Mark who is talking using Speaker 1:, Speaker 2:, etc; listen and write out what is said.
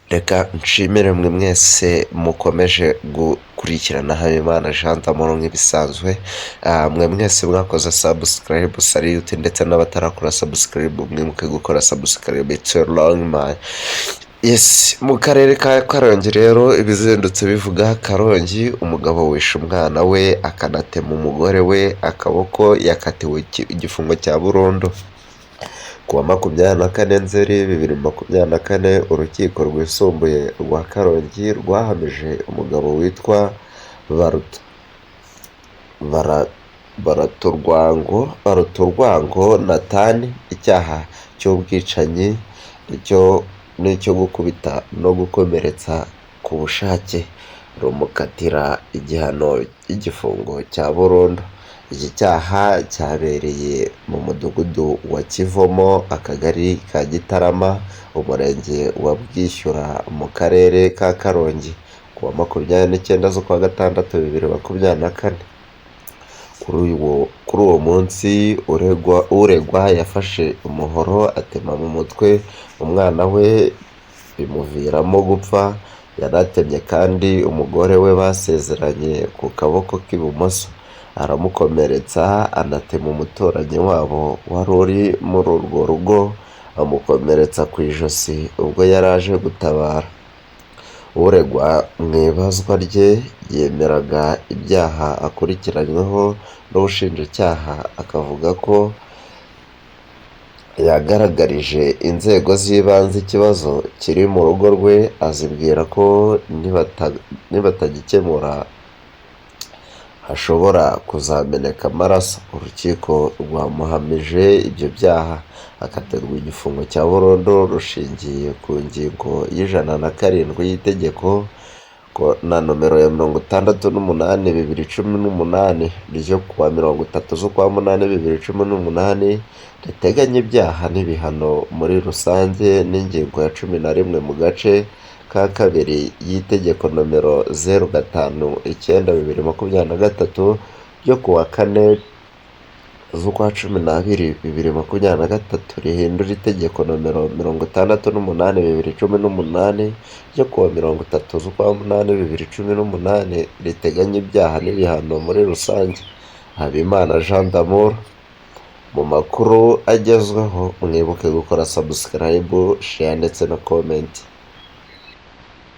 Speaker 1: Reka nshimire mwe mwese mukomeje gukurikirana Habimana Jean d'Amour nk'ibisanzwe, mwe mwese mwakoze subscribe salute, ndetse n'abatarakora subscribe mwibuke gukora subscribe, it's a long man. Yes, mu karere ka Karongi rero ibizindutse bivuga Karongi, umugabo wishe umwana we akanatema umugore we akaboko, yakatiwe igifungo cya burundu kuwa 24 Nzeri 2024. Urukiko rwisumbuye rwa Karongi rwahamije umugabo witwa Baraturwango Nathan icyaha cy'ubwicanyi n'icyo gukubita no gukomeretsa ku bushake, rumukatira igihano cy'igifungo cya burundu. Iki cyaha cyabereye mu mudugudu wa Kivomo, akagari ka Gitarama, umurenge wa Bwishyura, mu karere ka Karongi kuwa 29 z'ukwa gatandatu 2024. Kuri uwo munsi uregwa yafashe umuhoro atema mu mutwe umwana we bimuviramo gupfa. Yaratemye kandi umugore we basezeranye ku kaboko k'ibumoso, aramukomeretsa, anatema umuturanyi wabo wari uri muri urwo rugo, amukomeretsa ku ijosi ubwo yari aje gutabara. Uregwa mu ibazwa rye yemeraga ibyaha akurikiranyweho n'ubushinjacyaha, akavuga ko yagaragarije inzego z'ibanze ikibazo kiri mu rugo rwe, azibwira ko nibatagikemura hashobora kuzameneka amaraso. Urukiko rwamuhamije ibyo byaha akaterwa igifungo cya burundu rushingiye ku ngingo y'107 y'itegeko na nomero ya 68/2018 ryo kuwa 30 z'ukwa 8 2018 riteganya ibyaha n'ibihano muri rusange, n'ingingo ya 11 mu gace ka kabiri y'itegeko nomero 059/2023 ryo kuwa 4 z'ukwa 12 2023 rihindura itegeko nomero 68/2018 ryo kuwa 30 z'ukwa 8 2018 riteganya ibyaha n'ibihano muri rusange. Habimana Jean d'Amour. Mu makuru agezweho mwibuke gukora subscribe, share ndetse na comment.